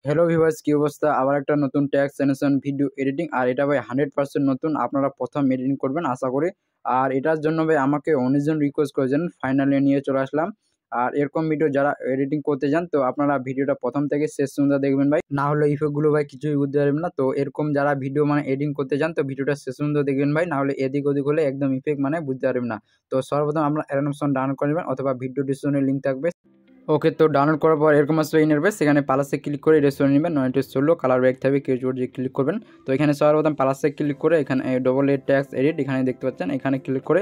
Hello viewers, কি অবস্থা? আবার একটা নতুন ট্যাক্স অ্যানিমেশন ভিডিও এডিটিং, আর এটা ভাই 100% নতুন। আপনারা প্রথম এডিটিং করবেন আশা করি। আর এটার জন্য ভাই আমাকে অনেকজন রিকোয়েস্ট করেছেন, ফাইনালি নিয়ে চলে আসলাম। আর এরকম ভিডিও যারা এডিটিং করতে যান, তো আপনারা ভিডিওটা প্রথম থেকে শেষ পর্যন্ত দেখবেন ভাই, না হলে ইফেক্টগুলো ভাই কিছুই বুঝতে পারবেন না। তো এরকম যারা ভিডিও এডিটিং করতে যান, তো ভিডিওটা শেষ পর্যন্ত দেখবেন ভাই, না হলে এদিক ওদিক হলে একদম ইফেক্ট বুঝতে পারবেন না। তো সর্বপ্রথম আপনারা অ্যানিমেশন ডাউনলোড করে নেবেন, অথবা ভিডিও ডিসক্রিপশনে লিঙ্ক থাকবে। ওকে, তো ডাউনলোড করার পর এরকম আসবে ইন্টারফেস। সেখানে প্লাসে ক্লিক করে রেস্টুরেন্ট নেবেন, নয়টি ষোলো কালার ব্যাগ থাকবে, কেউ যে ক্লিক করবেন। তো এখানে সর্বপ্রথম প্লাসে ক্লিক করে এখানে ডবল এ ট্যাক্স এডিট এখানে দেখতে পাচ্ছেন, এখানে ক্লিক করে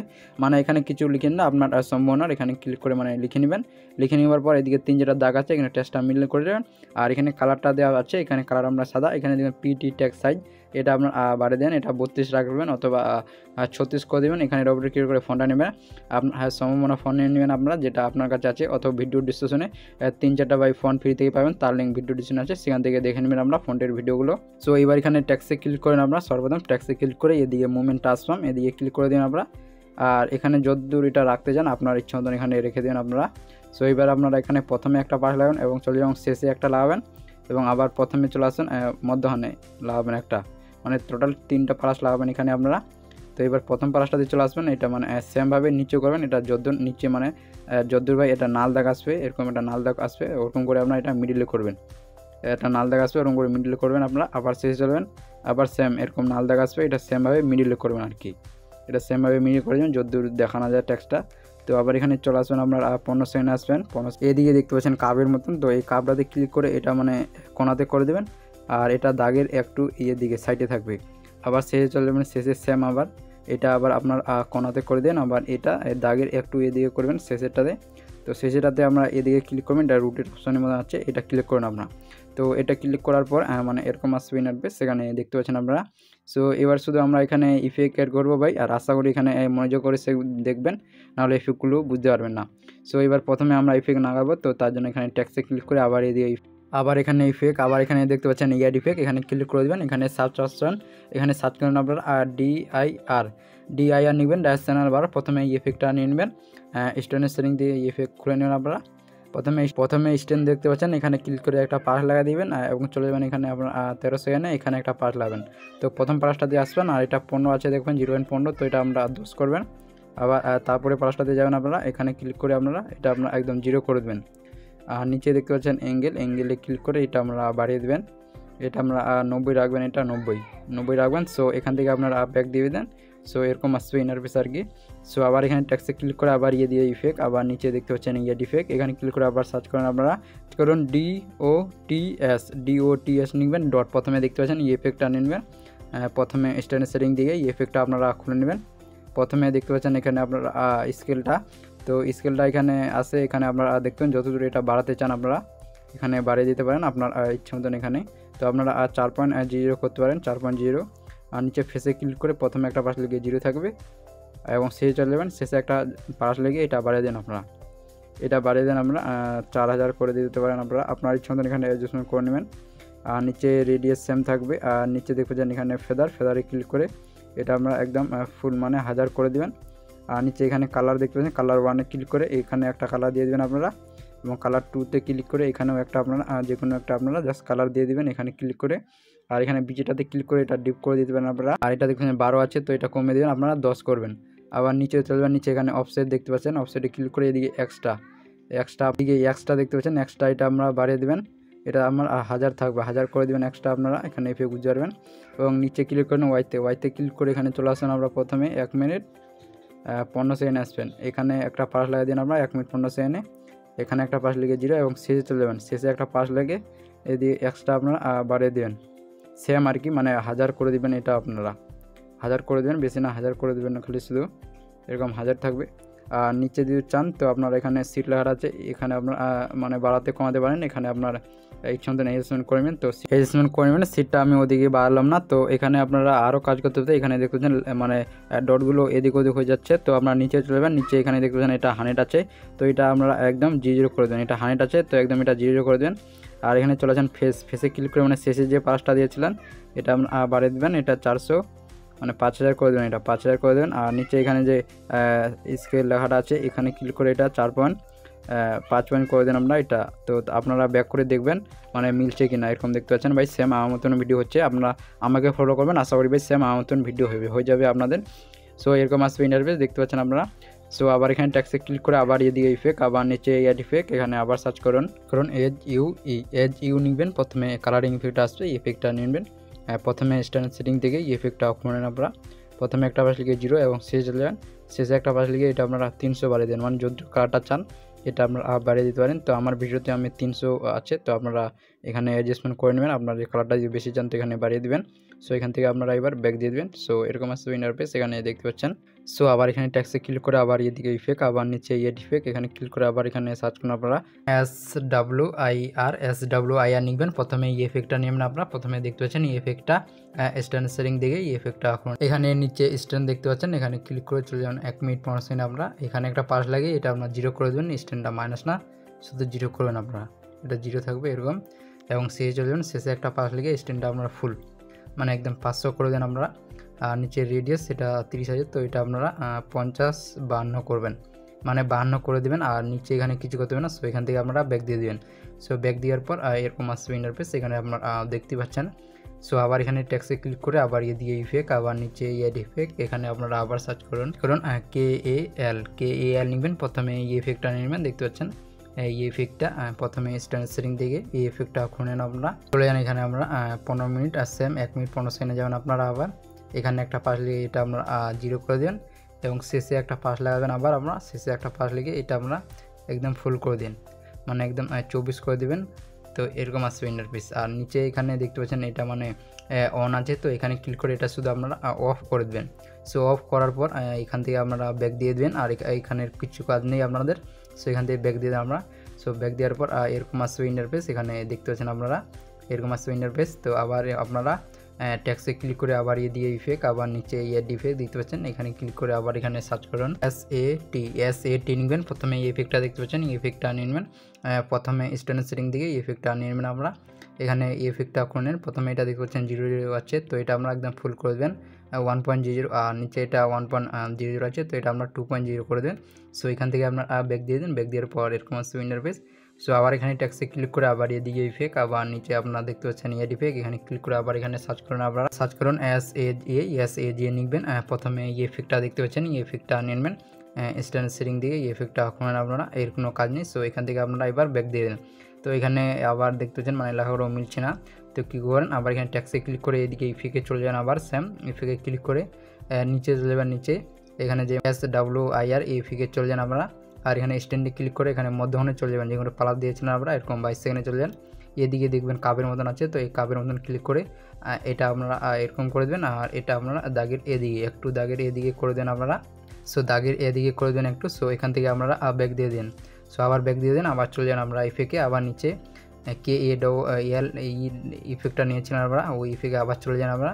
এখানে কিছু লিখেন না, আপনার সম্ভাবনার এখানে ক্লিক করে লিখে নেবেন। লিখে নেওয়ার পর এদিকে তিন যেটা দাগ আছে এখানে টেক্সটটা মিল করে দেবেন। আর এখানে কালারটা দেওয়া আছে, এখানে কালার আমরা সাদা, এখানে দেখবেন পিটি ট্যাক্স সাইজ এটা আপনার বাড়িয়ে দেন, এটা 32 রাখবেন অথবা 36 করে দেবেন। এখানে ডবল ক্লিক করে ফোনটা নেবেন, আপনার সম্ভাবনা ফোন নিয়ে নেবেন আপনারা, যেটা আপনার কাছে আছে, অথবা ভিডিও ডিসক্রিপশনে 3-4টা বাই ফোন ফ্রি থেকে পাবেন, তার লিঙ্ক ভিডিও ডিসক্রিপশনে আছে, সেখান থেকে দেখে নেবেন আমরা ফোনটির ভিডিওগুলো। সো এবার এখানে ট্যাক্সে ক্লিক করেন আপনারা, সর্বপ্রথম ট্যাক্সে ক্লিক করে এদিকে মুভমেন্ট ট্রান্সফর্ম এদিকে ক্লিক করে দিন আপনারা। আর এখানে যতদূর এটা রাখতে চান আপনার ইচ্ছা মতন এখানে রেখে দেবেন আপনারা। সো এবার আপনারা এখানে প্রথমে একটা পাশ লাগাবেন এবং চলে যাবেন শেষে একটা লাগাবেন, এবং আবার প্রথমে চলে আসেন মধ্যখানে লাগাবেন একটা, টোটাল 3টা পাশ লাগাবেন এখানে আপনারা। তো এবার প্রথম পাশটাতে চলে আসবেন, এটা সেমভাবে নিচে করবেন, এটা যদ্দূর নিচে যদ্দূর ভাই এটা নাল দাগ আসবে, এরকম একটা নাল দাগ আসবে, ওরকম করে আপনারা এটা মিডিলে করবেন, এটা নাল দাগ আসবে ওরকম করে মিডিলে করবেন আপনারা। আবার শেষে চলবেন, আবার সেম এরকম নাল দাগ আসবে, এটা সেমভাবে মিডিলে করবেন আর কি, এটা সেমভাবে মিডিল করে দেবেন যদ্দূর দেখানো যায় টেক্সটটা। তো আবার এখানে চলে আসবেন আপনার 15 সেকেন্ড আসবেন, 15 এদিকে দেখতে পাচ্ছেন কাপের মতন, তো এই কাপটাতে ক্লিক করে এটা কোনাতে করে দেবেন। আর এটা দাগের একটু দিকে সাইডে থাকবে। আবার শেষে চলে যাবেন, শেষে সেম আবার এটা আবার আপনার কোনাতে করে দেন, আবার এটা দাগের একটু এদিকে করবেন শেষেরটাতে। তো শেষেরটাতে আমরা এদিকে ক্লিক করবেন, এটা রুটের অপশনের মধ্যে আছে, এটা ক্লিক করুন আপনারা। তো এটা ক্লিক করার পর এরকম আসবে ইন্টারফেস, সেখানে দেখতে পাচ্ছেন আপনারা। সো এবার শুধু আমরা এখানে ইফেক্ট অ্যাড করবো ভাই, আর আশা করি এখানে মনোযোগ করে সে দেখবেন, নাহলে ইফেক্টগুলো বুঝতে পারবেন না। সো এবার প্রথমে আমরা ইফেক্ট লাগাবো, তো তার জন্য এখানে ট্যাক্সে ক্লিক করে আবার এদিকে আবার এখানে ইফেক্ট, আবার এখানে দেখতে পাচ্ছেন ইয়ার ইফেক্ট, এখানে ক্লিক করে দেবেন। এখানে সার্চ অপশন, এখানে সার্চ করেন আপনার ডিআইআর নেবেন, ড্যাশ চ্যানেল বার, প্রথমে এই ইফেক্টটা নিয়ে নেবেন, স্টোনের সেটিং দিয়ে ইফেক্ট খুলে নেবেন আপনারা। প্রথমে স্ট্যান্ড দেখতে পাচ্ছেন, এখানে ক্লিক করে একটা পাশ লাগা দিবেন, এবং চলে যাবেন এখানে আপনার 13 সেকেন্ডে এখানে একটা পাশ লাগাবেন। তো প্রথম পাশটা দিয়ে আসবেন, আর এটা 15 আছে দেখবেন 0.15, তো এটা আমরা 10 করবেন। আবার তারপরে পাশটা দিয়ে যাবেন আপনারা, এখানে ক্লিক করে আপনারা এটা আপনারা একদম 0 করে দেবেন। আর নিচে দেখতে পাচ্ছেন অ্যাঙ্গেলে ক্লিক করে এটা আমরা বাড়িয়ে দেবেন, এটা আমরা 90 রাখবেন, এটা 90 রাখবেন। সো এখান থেকে আপনারা ব্যাক দিয়ে দেন। সো এরকম আসবে ইন্টারফেস আর কি। সো আবার এখানে ট্যাক্সে ক্লিক করে আবার দিয়ে ইফেক্ট, আবার নিচে দেখতে পাচ্ছেন ইফেক্ট, এখানে ক্লিক করে আবার সার্চ করেন আপনারা, করুন DOTS নিবেন ডট, প্রথমে দেখতে পাচ্ছেন ইফেক্টটা নেবেন, প্রথমে স্ট্যান্ডার্ড সেটিং দিয়ে ইফেক্টটা আপনারা খুলে নেবেন। প্রথমে দেখতে পাচ্ছেন এখানে আপনারা স্কেলটা, তো স্কেলটা এখানে আসে, এখানে আপনারা দেখবেন যতদূর এটা বাড়াতে চান আপনারা এখানে বাড়িয়ে দিতে পারেন আপনার ইচ্ছা মতন এখানে। তো আপনারা 4.0 করতে পারেন, 4.0। আর নিচে ফেসে ক্লিক করে প্রথমে একটা পাশ লেগে 0 থাকবে, এবং শেষে চলে যাবেন, শেষে একটা পাশ লেগে এটা বাড়িয়ে দেন আপনারা, এটা বাড়িয়ে দেন আপনারা 4000 করে দিতে পারেন আপনারা, আপনার ইচ্ছা মতন এখানে অ্যাডজাস্টমেন্ট করে নেবেন। আর নিচে রেডিয়াস সেম থাকবে, আর নিচে দেখবেন এখানে ফেদারে ক্লিক করে এটা আমরা একদম ফুল 1000 করে দেবেন। আর নিচে এখানে কালার দেখতে পাচ্ছেন, কালার 1-এ ক্লিক করে এখানে একটা কালার দিয়ে দেবেন আপনারা, এবং কালার 2-তে ক্লিক করে এখানেও একটা আপনারা যে কোনো একটা আপনারা জাস্ট কালার দিয়ে দেবেন এখানে ক্লিক করে। আর এখানে বিচেটাতে ক্লিক করে এটা ডিপ করে দিতে পারেন আপনারা। আর এটা দেখবেন 12 আছে, তো এটা কমে দেবেন আপনারা 10 করবেন। আবার নিচে চলবেন, নিচে এখানে অফসেট দেখতে পাচ্ছেন, অফসেটে ক্লিক করে এদিকে এক্সট্রা দিকে এক্সট্রা দেখতে পাচ্ছেন, এক্সট্রা এটা আমরা বাড়িয়ে দেবেন, এটা আমার 1000 থাকবে, 1000 করে দেবেন এক্সট্রা আপনারা, এখানে এফে বুঝতে পারবেন। এবং নিচে ক্লিক করেন ওয়াইতে ক্লিক করে এখানে চলে আসেন আমরা, প্রথমে 1 মিনিট 15 সেকেন্ড আসবেন, এখানে একটা পাশ লাগিয়ে দিন আমরা 1 মিনিট 15 সেকেন্ডে, এখানে একটা পাশ লেগে 0, এবং শেষে চলে যাবেন, শেষে একটা পাশ লেগে এদিকে এক্সট্রা আপনারা বাড়িয়ে দেবেন, সেম আর কি, 1000 করে দেবেন, এটা আপনারা 1000 করে দেবেন, বেশি না 1000 করে দেবেন, খালি শুধু এরকম 1000 থাকবে। আর নিচে যদি চান তো আপনার এখানে সিট লেখা আছে, এখানে আপনার বাড়াতে কমাতে পারেন, এখানে আপনার ইচ্ছা মতন অ্যাডজাস্টমেন্ট করে নেবেন। তো অ্যাডজাস্টমেন্ট করে নেবেন, সিটটা আমি ওদিকে বাড়ালাম না। তো এখানে আপনারা আরও কাজ করতে হতে, এখানে দেখতেছেন ডটগুলো এদিক ওদিক হয়ে যাচ্ছে, তো আপনারা নিচে চলে যাবেন, নিচে এখানে দেখতেছেন এটা 100 আছে, তো এটা আপনারা একদম 0 করে দেবেন, এটা 100 আছে, তো একদম এটা 0 করে দেবেন। আর এখানে চলে আসেন ফেসে ক্লিক করে শেষে যে পাঁচটা দিয়েছিলেন এটা বাড়িয়ে দেবেন, এটা 400 5000 করে দেবেন, এটা 5000 করে দেবেন। আর নিচে এখানে যে স্কেল লেখাটা আছে এখানে ক্লিক করে এটা 5 পয়েন্ট করে দেন আপনারা এটা। তো আপনারা ব্যাক করে দেখবেন মানে মিলছে কিনা। এরকম দেখতে পাচ্ছেন ভাই সেম আমার মতন ভিডিও হচ্ছে। আপনারা আমাকে ফলো করবেন, আশা করি ভাই সেম আমার মতন ভিডিও হয়ে যাবে আপনাদের। সো এরকম আসবে ইন্টারফেস দেখতে পাচ্ছেন আপনারা। সো আবার এখানে ট্যাক্সে ক্লিক করে আবার এদিকে ইফেক্ট, আবার নিচে এড ইফেক্ট, এখানে আবার সার্চ করুন এজ ইউ নিবেন। প্রথমে কালারিং ইফেক্ট আসবে, ইফেক্টটা নিবেন। প্রথমে স্ট্যান্ডার্ড সেটিং থেকে ইফেক্টটা অফ করেন আপনারা। প্রথমে একটা পাশ লিখে 0 এবং শেষে চলে যান। শেষে একটা পাশ লিখে এটা আপনারা 300 বাড়িয়ে দেন, মানে যদি কালারটা চান এটা আপনারা বাড়িয়ে দিতে পারেন। তো আমার ভিডিওতে আমি 300 আছে, তো আপনারা এখানে অ্যাডজাস্টমেন্ট করে নেবেন। আপনার যে কালারটা যদি বেশি চান তো এখানে বাড়িয়ে দিবেন। সো এখান থেকে আপনারা এবার ব্যাক দিয়ে দেবেন। সো এরকম আসবে ইন্টারফেস, এখানে দেখতে পাচ্ছেন। সো আবার এখানে ট্যাক্সে ক্লিক করে আবার এদিকে ইফেক্ট, আবার নিচে ইফেক্ট, এখানে ক্লিক করে আবার এখানে সার্চ করুন আপনারা SWIR নিবেন। প্রথমে এই ইফেক্টটা নেবেন আপনারা। প্রথমে দেখতে পাচ্ছেন এই ইফেক্টটা স্ট্যান্ড সেটিং দেখে এই ইফেক্টটা এখন এখানে নিচে স্ট্যান্ড দেখতে পাচ্ছেন, এখানে ক্লিক করে চলে যান 1 মিনিট 15 সেকেন্ড। আপনারা এখানে একটা পাস লাগিয়ে এটা আপনার 0 করে দেবেন। স্ট্যান্ডটা মাইনাস না, শুধু 0 করবেন আপনারা, এটা 0 থাকবে এরকম। এবং শেষে চলে যাবেন, শেষে একটা পাস লিখে স্ট্যান্ডটা আপনারা ফুল মানে একদম 500 করে দেন আপনারা। আর নিচে রেডিয়াস সেটা 30,000, তো এটা আপনারা 50-52 করবেন, মানে 52 করে দেবেন। আর নিচে এখানে কিছু করতে হবে না। সো এখান থেকে আপনারা ব্যাক দিয়ে দেবেন। সো ব্যাক দেওয়ার পর এরকম আসবে ইন্টারফেস, এখানে আপনারা দেখতে পাচ্ছেন। সো আবার এখানে ট্যাক্সে ক্লিক করে আবার দিয়ে ইফেক্ট, আবার নিচে এড ইফেক্ট, এখানে আপনারা আবার সার্চ করুন KAL নেবেন। প্রথমে এই ইফেক্টটা নেবেন, দেখতে পাচ্ছেন এই ইফেক্টটা। প্রথমে স্ট্যান্ডার্ড সেটিং থেকে এই ইফেক্টটা খুলে নেন আপনারা। চলে যান এখানে আমরা 15 মিনিট আর সেম 1 মিনিট 15 সেকেন্ডে যাবেন আপনারা। আবার এখানে একটা পাশ লিখে এটা আপনারা 0 করে দেবেন এবং শেষে একটা পাশ লাগাবেন। আবার আমরা শেষে একটা পাশ লিখে এটা আমরা একদম ফুল করে দিন, মানে একদম 24 করে দেবেন। তো এরকম আসবে ইন্টারফেস। আর নিচে এখানে দেখতে পাচ্ছেন এটা মানে অন আছে, তো এখানে ক্লিক করে এটা শুধু আপনারা অফ করে দেবেন। সো অফ করার পর এখান থেকে আপনারা ব্যাক দিয়ে দেবেন। আর এখানের কিছু কাজ নেই আপনাদের, সো এখান থেকে ব্যাক দিয়ে দেন আমরা। সো ব্যাক দেওয়ার পর এরকম আসবে ইন্টারফেস, এখানে দেখতে পাচ্ছেন আপনারা এরকম আসবে ইন্টারফেস। তো আবার আপনারা ট্যাক্সে ক্লিক করে আবার দিয়ে ইফেক্ট, আবার নিচে ইফেক্ট দেখতে পাচ্ছেন, এখানে ক্লিক করে আবার এখানে সার্চ করুন SAT নিবেন। প্রথমে এই ইফেক্টটা দেখতে পাচ্ছেন, এই ইফেক্টটা নেবেন। প্রথমে স্ট্যান্ডার্ড সেটিং থেকে এই ইফেক্টটা নেবেন আমরা। এখানে এই ইফেক্টটা করে নেন। প্রথমে এটা দেখতে পাচ্ছেন 0 আছে, তো এটা আমরা একদম ফুল করে দেবেন 1.00। আর নিচে এটা 1.00 আছে, তো এটা আমরা 2.0 করে দেবেন। সো এখান থেকে আপনার ব্যাক দিয়ে দেন। ব্যাক দেওয়ার পর এরকম আসবে ইন্টারফেস। সো আবার এখানে ট্যাক্সে ক্লিক করে আবার এদিকে ইফেক্ট, আবার নিচে আপনারা দেখতে পাচ্ছেন ইফেক্ট, এখানে ক্লিক করে আবার এখানে সার্চ করুন আপনারা। সার্চ করুন SAG নিবেন। প্রথমে এই ইফেক্টটা দেখতে পাচ্ছেন, এই ইফেক্টটা নেবেন। স্ট্যান্ডার্ড সেটিং দিয়ে এই ইফেক্টটা করেন আপনারা, এর কোনো কাজ নেই। সো এখান থেকে আপনারা এবার ব্যাক দিয়ে দেন। তো এখানে আবার দেখতে পাচ্ছেন মানে লেখাগুলো মিলছে না, তো কী করেন আবার এখানে ট্যাক্সে ক্লিক করে এদিকে ইফেক্টে চলে যান। আবার সেম ইফেক্টে ক্লিক করে নিচে চলে যাবেন। নিচে এখানে যে SWIR এই ইফেক্টে চলে যান আপনারা। আর এখানে স্ট্যান্ডে ক্লিক করে এখানে মধ্যখানে চলে যাবেন, যেগুলো পালার দিয়েছিলেন আপনারা, এরকম 22 সেকেন্ডে চলে যান। এদিকে দেখবেন কাপের মতন আছে, তো এই কাপের মতন ক্লিক করে এটা আপনারা এরকম করে দেবেন। আর এটা আপনারা দাগের এদিকে একটু দাগের এদিকে করে দেন আপনারা। সো দাগের এদিকে করে দেন একটু। সো এখান থেকে আপনারা ব্যাক দিয়ে দেন। সো আবার ব্যাক দিয়ে দেন, আবার চলে যান আমরা ইফেক্টে। আবার নিচে KAL এই ইফেক্টটা নিয়েছিলেন আপনারা, ওই ইফেক্টে আবার চলে যান আমরা।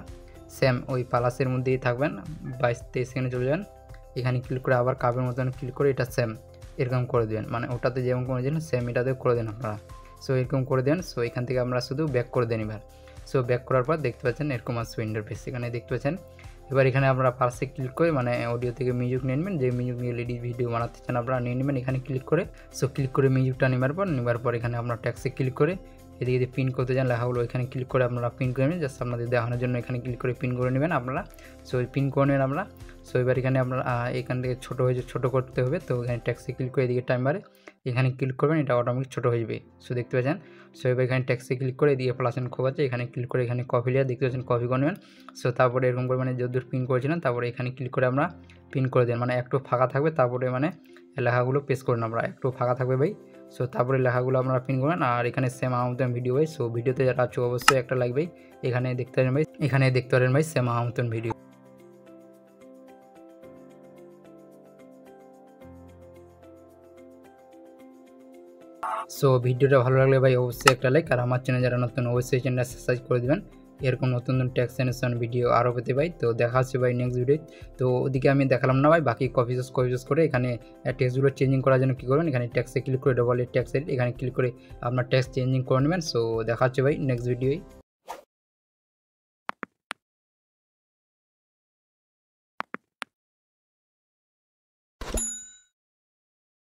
সেম ওই প্লাসের মধ্যেই থাকবেন, 22-23 সেকেন্ডে চলে যান। এখানে ক্লিক করে আবার কাপের মতন ক্লিক করে এটা সেম এরকম করে দেবেন, মানে ওটাতে যেমন করেছিলেন সেম এটাতে করে দেন আপনারা। সো এরকম করে দেন। সো এখান থেকে আমরা শুধু ব্যাক করে দেন এবার। সো ব্যাক করার পর দেখতে পাচ্ছেন এরকম আসবে ইন্টারফেস, এখানে দেখতে পাচ্ছেন। এবার এখানে আপনারা পাশে ক্লিক করে মানে অডিও থেকে মিউজিক নিয়ে নেবেন, যে মিউজিক নিয়ে লেডি ভিডিও বানাতে চান আপনারা নিয়ে নেবেন এখানে ক্লিক করে। সো ক্লিক করে মিউজিকটা নেবার পর এখানে আপনার ট্যাক্সে ক্লিক করে এদিকে যদি পিন করতে চান লেখাগুলো এখানে ক্লিক করে আপনারা পিন করে নেবেন, জাস্ট আপনাদের দেখানোর জন্য এখানে ক্লিক করে পিন করে নেবেন আপনারা। সো পিন করে নেবেন আমরা। সো এবার এখানে আপনারা এখান থেকে ছোটো করতে হবে, তো এখানে ট্যাক্সে ক্লিক করে এদিকে টাইমারে এখানে ক্লিক করবেন, এটা অটোমেটিক ছোটো হয়ে যাবে। সো দেখতে পাচ্ছেন। সো এবার এখানে ট্যাক্সে ক্লিক করে এদিকে প্লাসেন খোপ আছে, এখানে ক্লিক করে এখানে কপি লিয়ার দেখতে পাচ্ছেন কপি করে নেবেন। সো তারপরে এরকম করে মানে যতদূর পিন করেছিলেন তারপরে এখানে ক্লিক করে আমরা পিন করে দেন, মানে একটু ফাঁকা থাকবে, তারপরে মানে লেখাগুলো পেস্ট করেন আমরা, একটু ফাঁকা থাকবে ভাই। সো তারপরে লেখাগুলো আপনারা পিন করবেন। আর এখানে সেম আমতন ভিডিও ভাই। সো ভিডিওতে যারা আছে অবশ্যই একটা লাইক ভাই, এখানে দেখতে পারেন ভাই সেম আমতন ভিডিও। সো ভিডিওটা ভালো লাগলে ভাই অবশ্যই একটা লাইক, আর আমার চ্যানেল যারা নতুন অবশ্যই চ্যানেলটা সাবস্ক্রাইব করে দেবেন, এরকম নতুন নতুন ট্যাক্স অ্যানিমেশন ভিডিও আরও পেতে ভাই। তো দেখা হচ্ছে ভাই নেক্সট ভিডিও। তো ওদিকে আমি দেখালাম না ভাই, বাকি কপি পেস্ট করে এখানে টেক্সটগুলো চেঞ্জিং করার জন্য কী করবেন, এখানে ট্যাক্সে ক্লিক করে ডবল ট্যাক্স এখানে ক্লিক করে আপনার ট্যাক্স চেঞ্জিং করে নেবেন। সো দেখা হচ্ছে ভাই নেক্সট ভিডিওয়।